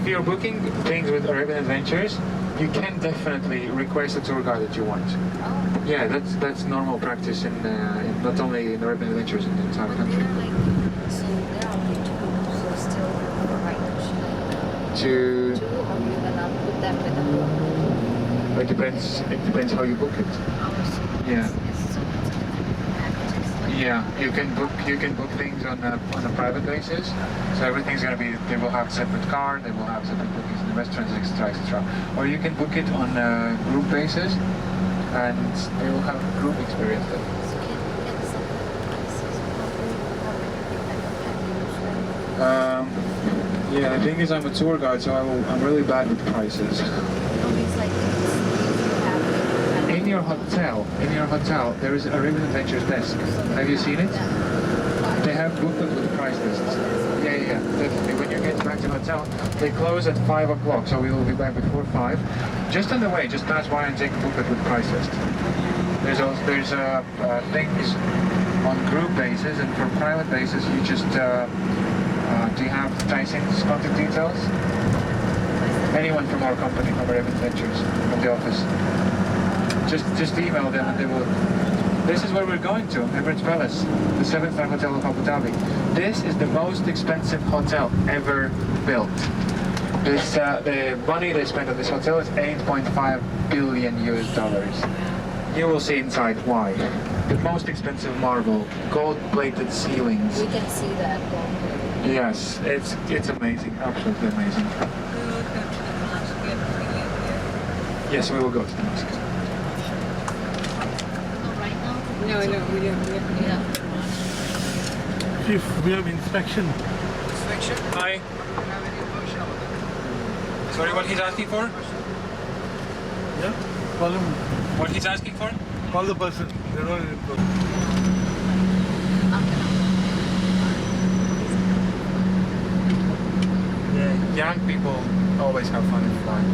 if you're booking things with Arabian Adventures, you can definitely request a tour guide that you want. Oh. Yeah, that's normal practice in not only in Arabian Adventures in the entire country. So there are only two, so still providers. To Two, or you gonna put them with a group? it depends how you book it. Yeah. Yeah, you can book things on a private basis. So everything's gonna be, they will have separate car, they will have separate bookings in the restaurants, etc., etc. Or you can book it on a group basis, and they will have a group experience then. Yeah, the thing is I'm a tour guide, so I'm really bad with prices. In your hotel, there is a Arabian Adventures desk. Have you seen it? They have booklet with price lists. Yeah, definitely. When you get back to the hotel, they close at 5 o'clock, so we will be back before 5. Just on the way, just pass by and take a booklet with price list. There's things on group basis, and for private basis, you just do you have Tyson's contact details? Anyone from our company, from Arabian Adventures, from the office. Just email them and they will. This is where we're going to, Emirates Palace, the 7-star hotel of Abu Dhabi. This is the most expensive hotel ever built. This, the money they spent on this hotel is 8.5 billion US dollars. You will see inside why. The most expensive marble, gold-plated ceilings. We can see that. Yes, it's amazing, absolutely amazing. Yes, we will go to the mosque. No, we don't. Yeah. Chief, we have inspection. Inspection? Hi. Sorry, what he's asking for? Yeah? Call him. What he's asking for? Call the person. They're not in the Yeah, young people always have fun in flying.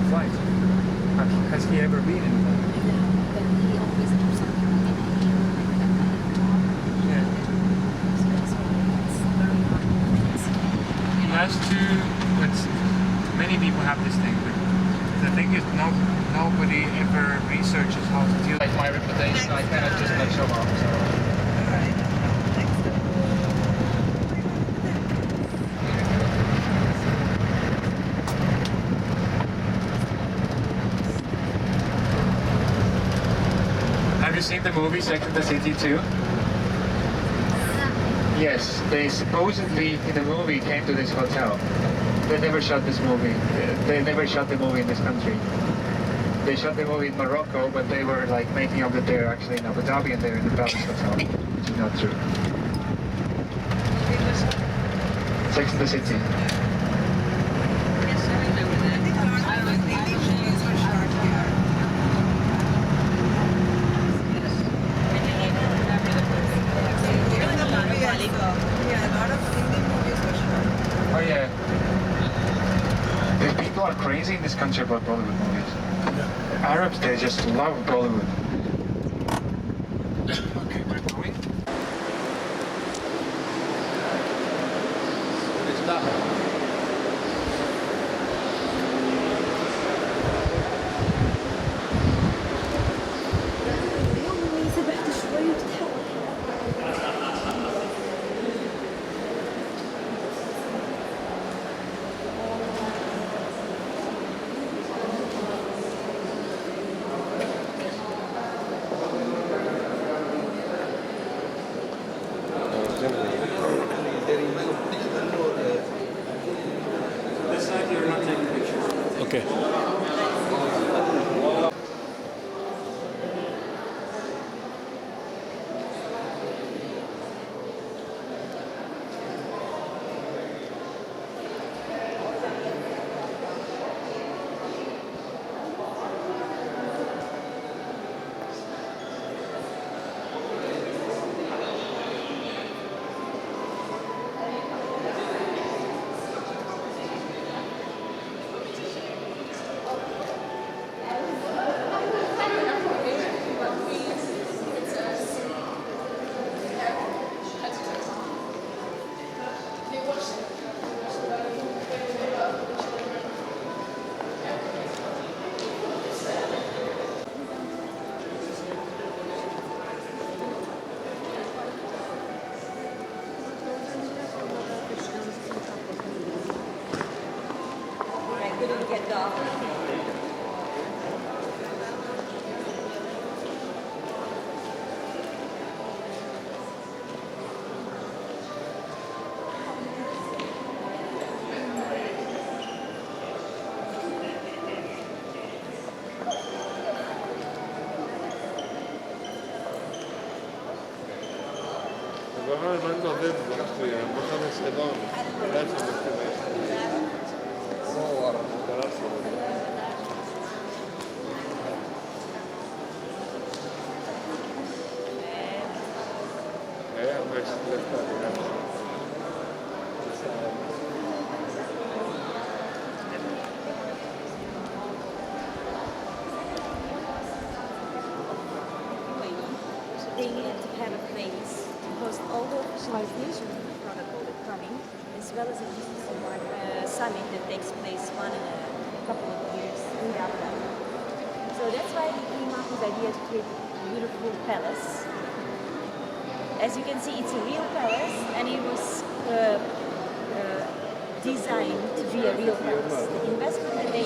Flight. Has he ever been in one? Yeah. He has to, but many people have this thing. But the thing is, nobody ever researches how to deal with my reputation. I cannot just let show up. So. Have you seen the movie Sex and the City too? Yes, they supposedly in the movie came to this hotel. They never shot this movie. They never shot the movie in this country. They shot the movie in Morocco, but they were like making up that they're actually in Abu Dhabi and they're in the Palace Hotel, which is not true. Sex and the City. Oh yeah. The people are crazy in this country about Bollywood movies. Arabs, they just love Bollywood. Okay, we're going. This side you're not taking pictures. Okay. a dog. Agora mando a ver, porque vamos a Sedon. Gracias, They needed to have a place to host all the officialization protocol that's coming, as well as a business summit that takes place one in a couple of years in Abudhabi. So that's why they came up with the idea to create a beautiful palace. As you can see, it's a real palace, and it was designed to be a real palace. The investment that they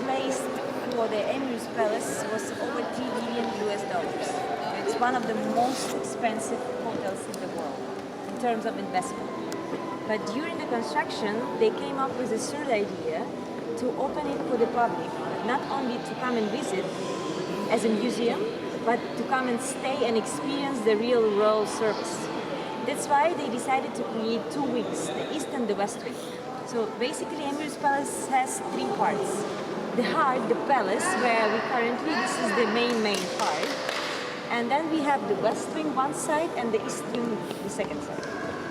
placed for the Emirates Palace was over $3 billion US. It's one of the most expensive hotels in the world in terms of investment. But during the construction, they came up with a third idea to open it for the public, not only to come and visit as a museum, but to come and stay and experience the real royal service. That's why they decided to create two wings, the east and the west wing. So basically, Emirates Palace has three parts. The heart, the palace, where we currently, this is the main part. And then we have the west wing one side and the east wing the second side.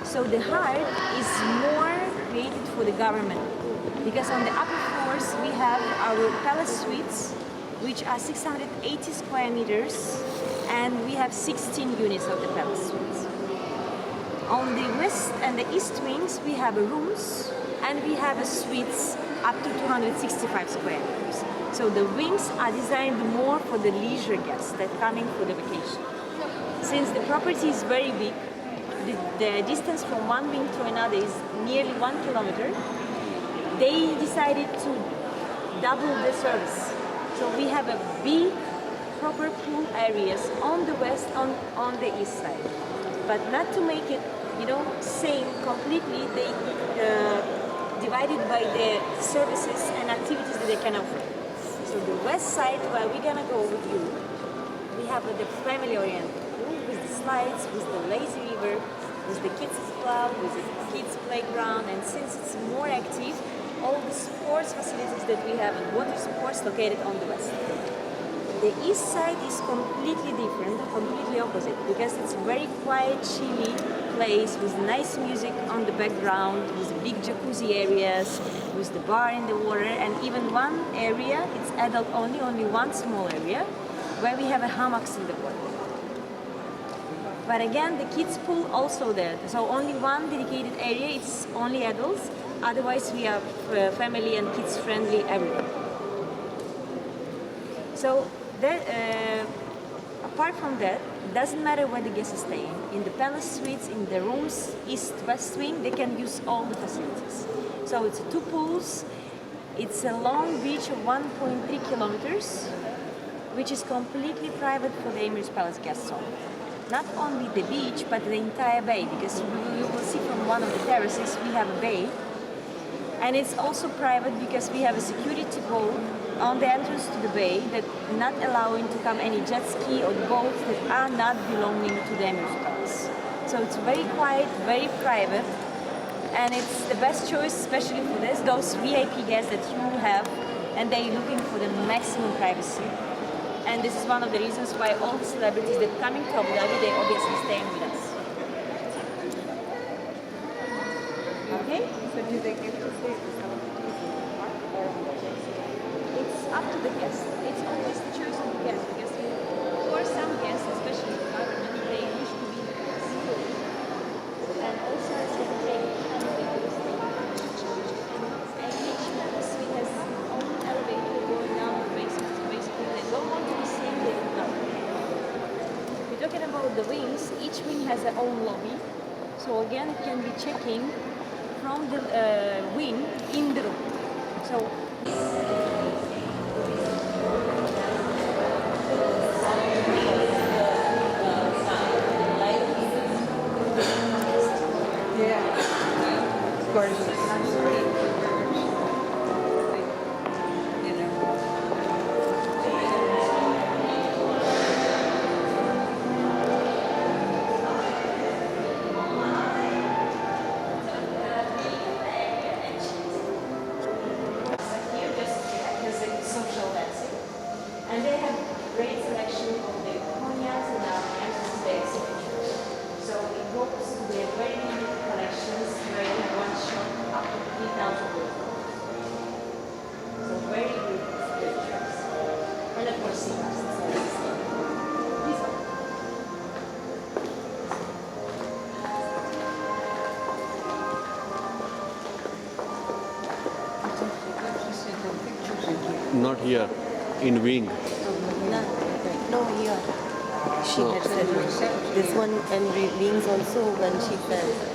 So the heart is more created for the government, because on the upper floors we have our palace suites, which are 680 square meters, and we have 16 units of the palace suites. On the west and the east wings we have rooms, and we have suites up to 265 square meters. So the wings are designed more for the leisure guests that coming for the vacation. Since the property is very big, the distance from one wing to another is nearly 1 kilometer, they decided to double the service. So we have a big proper pool areas on the west, on the east side. But not to make it, same completely, they divided by the services and activities that they can offer. So the west side, where we're gonna go with you, we have the family-oriented pool with the slides, with the lazy river, with the kids club, with the kids playground, and since it's more active, all the sports facilities that we have and water sports located on the west. The east side is completely different, completely opposite, because it's very quiet, chilly place with nice music on the background, with big jacuzzi areas, with the bar in the water, and even one area, it's adult only one small area, where we have a hammocks in the water. But again, the kids pool also there, so only one dedicated area, it's only adults, otherwise we are family and kids friendly everywhere. So apart from that, it doesn't matter where the guest is staying. In the palace suites, in the rooms, east, west wing, they can use all the facilities. So it's two pools, it's a long beach of 1.3 kilometers, which is completely private for the Emirates Palace guests only. Not only the beach, but the entire bay, because you will see from one of the terraces, we have a bay. And it's also private because we have a security boat on the entrance to the bay that not allowing to come any jet ski or boats that are not belonging to the Emirates Palace. So it's very quiet, very private, and it's the best choice, especially for those VIP guests that you have, and they're looking for the maximum privacy. And this is one of the reasons why all the celebrities that coming to Abu Dhabi, they obviously staying with us. Okay? So do they get to stay with celebrities in the park or on the place? It's up to the guest. It's always the choice of the guest, because for some guests, especially the government, they wish to be in the palace. And also as a break, they always stay in the palace. And each palace suite has its own elevator going down the basement. So basically they don't want to be seen, they don't know. If you're talking about the wings, each wing has their own lobby. So again, it can be checking from the wing in the room. So Yeah. Gorgeous. Social dancing, and they have great selection of the cognacs and entrances they exhibit. So it hopes to be a very unique collections where you have one shot up to 3,000 euros. So very good pictures. And of course, cigars. Please go. Not here, in wing. No, here. She had said this one and wings also when she said.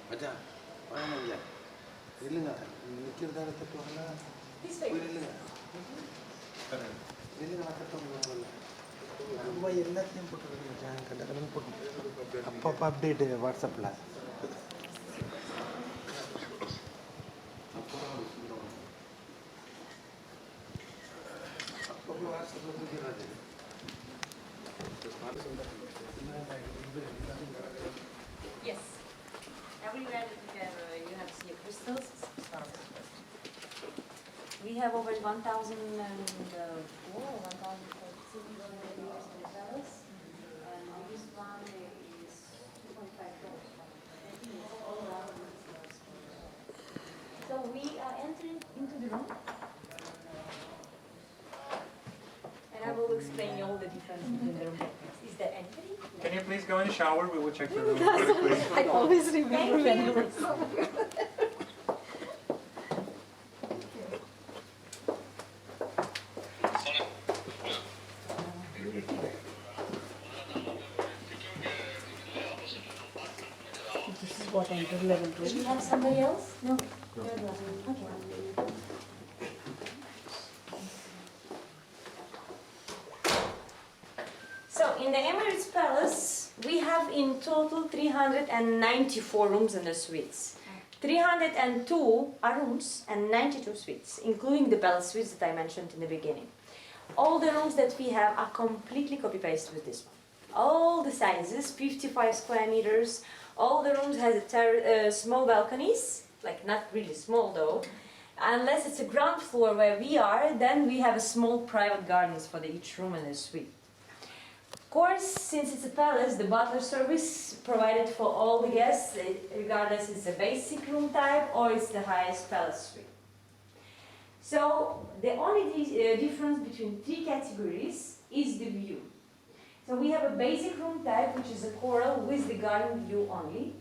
மச்சான் வாங்க ஐயா இல்லைங்க நிற்கிறதா தட்டுவாங்களா இல்லைங்க இல்லைங்க நான் தட்டுவாங்க நம்ம எல்லாத்தையும் போட்டுருங்க மச்சான் கண்டக்கடன் போட்டு அப்பப்போ அப்டேட்டு வாட்ஸ்அப்பில் அப்பப்போ வாட்ஸ்அப்பில் தூக்கிறாரு Yes. Everywhere that you have sea crystals, it's not a secret. We have over 1,000 and 1,014 in the palace, and this one is 2.5 dollars. So we are entering into the room, and I will explain you all the difference between the room. Is there anybody? Can you please go in the shower? We will check the room quickly. I always remember when you were This is what enter level Do we 2. have somebody else? No. Okay. So in the Emirates Palace, we have in total 394 rooms and the suites. 302 are rooms and 92 suites, including the palace suites that I mentioned in the beginning. All the rooms that we have are completely copy-pasted with this one. All the sizes, 55 square meters. All the rooms has small balconies, like not really small though. Unless it's a ground floor where we are, then we have a small private gardens for each room and a suite. course, since it's a palace, the butler service provided for all the guests, regardless it's a basic room type or it's the highest palace suite. So the only difference between three categories is the view. So we have a basic room type, which is a coral with the garden view only.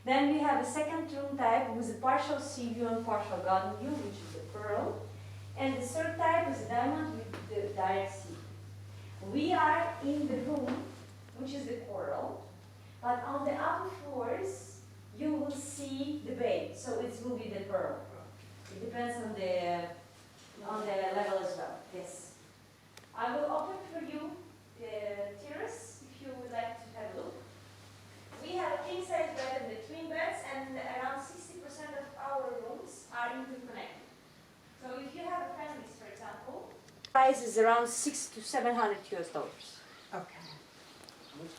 Then we have a second room type with a partial sea view and partial garden view, which is the pearl. And the third type is a diamond with the direct sea. We are in the room, which is the coral, but on the upper floors, you will see the bay, so it will be the pearl. It depends on the level as well, yes. I will open for you the terrace, if you would like to have a look. We have a king-size bed and the twin beds, and around 60% of our rooms are interconnected. So if you have a family, for example, price is around $600 to $700 US. Okay.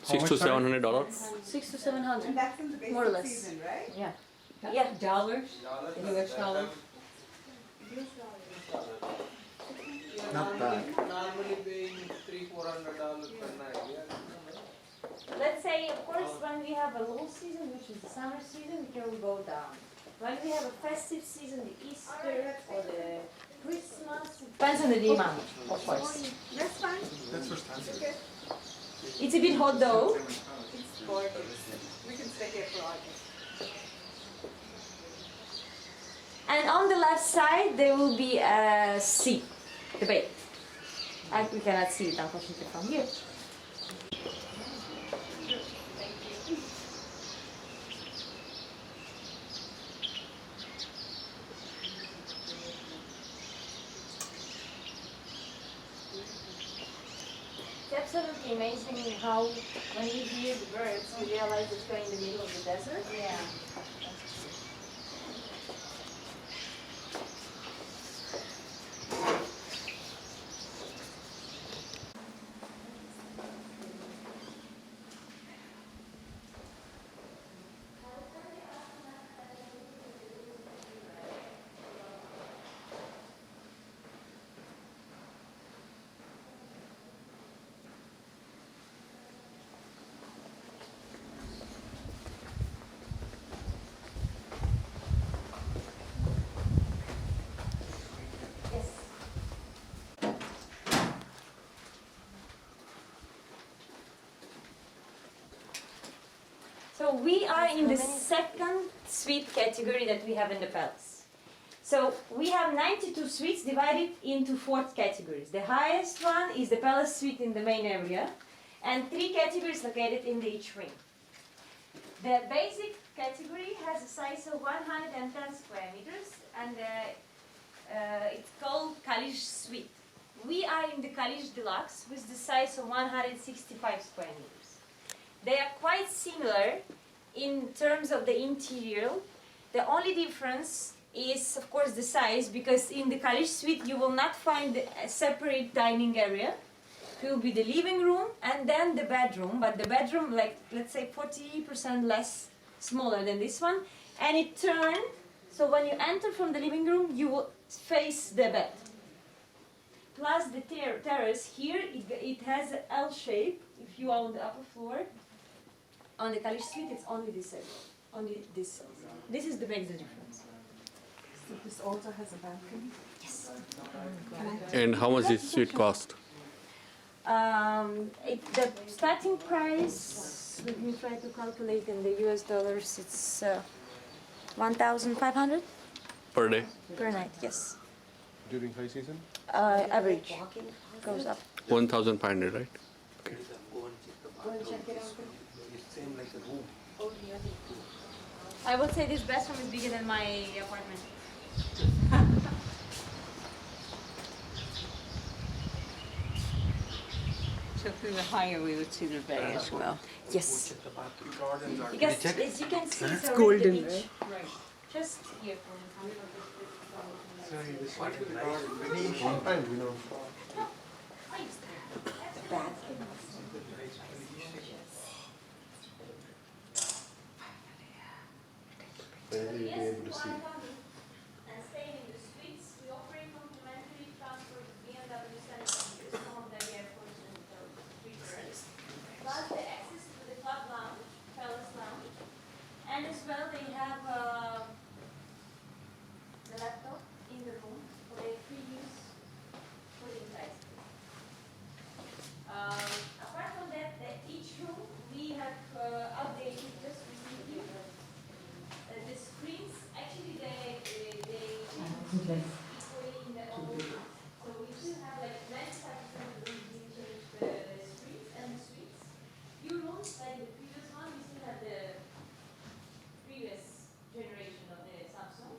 $600 to $700. 600 to 700. And that's in the basic More or less. season, right? Yeah. Yeah, dollars, US dollars. Not bad. Normally paying $300-400 per night. Yeah. Let's say, of course, when we have a low season, which is the summer season, it can go down. When we have a festive season, the Easter or the Christmas, depends on the demand, of course. That's fine. That's first time. Okay. It's a bit hot though. It's gorgeous. We can stay here for August. And on the left side, there will be a sea, the bay. We cannot see it, unfortunately, from here. It's absolutely amazing how, when you hear the birds, you realize that you're in the middle of the desert. Yeah. So we are in the second suite category that we have in the palace. So we have 92 suites divided into 4 categories. The highest one is the palace suite in the main area, and 3 categories located in each wing. The basic category has a size of 110 square meters, and it's called Kalish Suite. We are in the Kalish Deluxe with the size of 165 square meters. They are quite similar in terms of the interior. The only difference is, of course, the size, because in the Kalish Suite you will not find a separate dining area. It will be the living room and then the bedroom, but the bedroom, like, let's say 40% less smaller than this one, and it turned, so when you enter from the living room, you will face the bed. Plus the terrace here, it has an L shape. If you are on the upper floor, on the Kalish Suite, it's only this area, only this. This is the major difference. So this also has a balcony? Yes. And how much this suite cost? The starting price, let me try to calculate in the US dollars, it's 1,500 Per day? per night, yes. During high season? Average goes up. 1,500, right? Okay. Go and check it out. Same like a room. I would say this bathroom is bigger than my apartment. So if we were higher, we would see the bay as well. Yes. Check the bathroom. Because as you can see, it's That's already golden, the beach. Right. Just here. Sorry, this one is nice. One time, you know. Where will you be able to see? And staying in the suites, we operate complimentary transport to BMW centers, some of the airports and returns. less. So we still have like 95% of the rooms being changed, the streets and the suites. Few rooms, like the previous one, we still have the previous generation of the Samsung.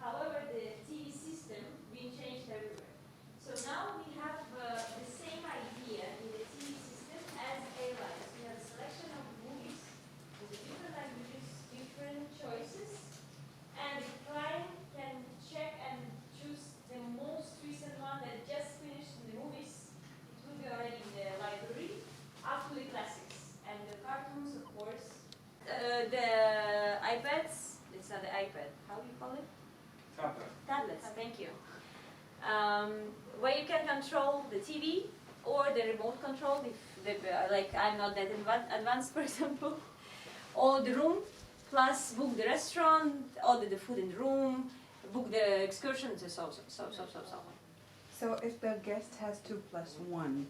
However, the TV system being changed everywhere. So now we have the same idea in the TV system as airlines. We have a selection of movies with different languages, different choices, and the client can check and choose the most recent one that just finished in the movies. It will be already in the library, up to the classics and the cartoons, of course. The iPads, it's not the iPad, how do you call it? Tablets, thank you. Where you can control the TV or the remote control, if like I'm not that advanced, for example, or the room, plus book the restaurant, order the food in the room, book the excursions, and so on. So if the guest has 2 plus 1,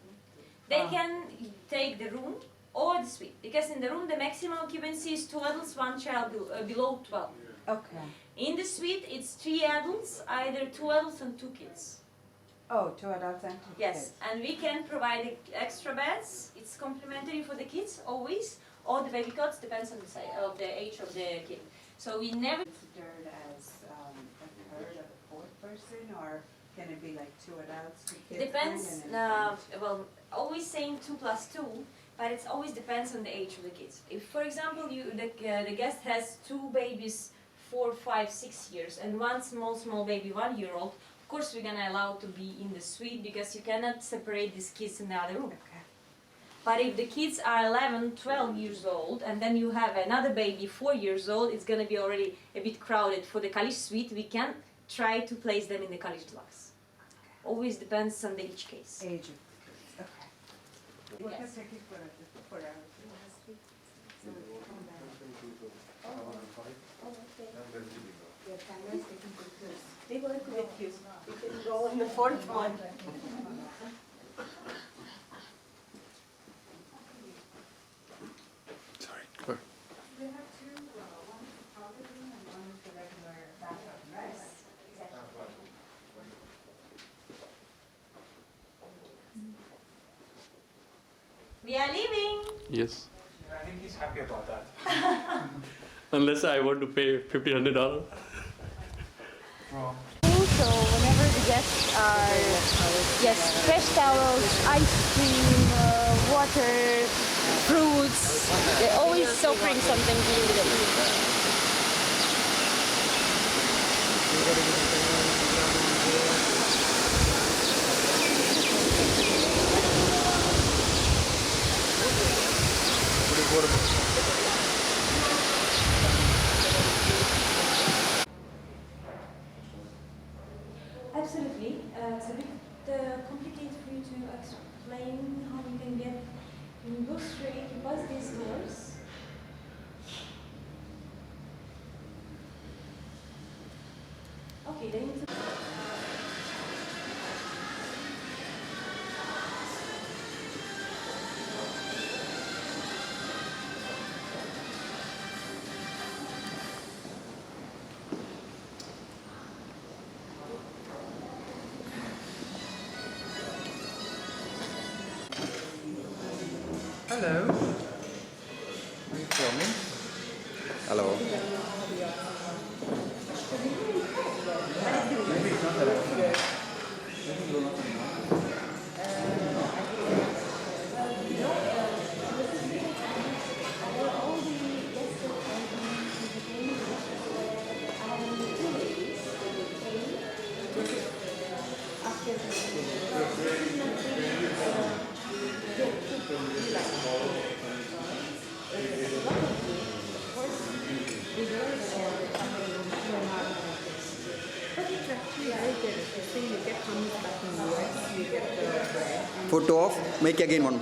They can take the room or the suite, because in the room the maximum occupancy is 2 adults, 1 child below 12. okay. In the suite, it's 3 adults, either 2 adults and 2 kids. Oh, 2 adults and 2 Yes, kids. and we can provide extra beds. It's complimentary for the kids always, or the baby cots, depends on the size of the age of the kid. So we never Considered as a third of a 4th person, or can it be like 2 adults, 2 kids? depends. and an infant? Well, always saying 2 plus 2, but it always depends on the age of the kids. If, for example, the guest has 2 babies, 4, 5, 6 years, and 1 small baby, 1-year-old. Of course, we're gonna allow to be in the suite because you cannot separate these kids in the other room. Okay. But if the kids are 11, 12 years old, and then you have another baby, 4 years old, it's gonna be already a bit crowded. For the college suite, we can try to place them in the college deluxe. Always depends on each case. Age of the kids, okay. What Yes. has taken for our suite? So we'll come back. Your camera is taking pictures. They work with you. You can go on the 4th one. Sorry. Go. We have 2, one is the private room and one is the regular bathroom, right? We are leaving! Yes. I think he's happy about that. Unless I want to pay $1,500. So whenever the guests are, yes, fresh towels, ice cream, water, fruits, they're always offering something during the day. Absolutely. It's a bit complicated for you to explain how you can get, you go straight, you pass these doors. Okay, then you Hello. Are you filming? Hello. Maybe it's not that I Photo off, make again one.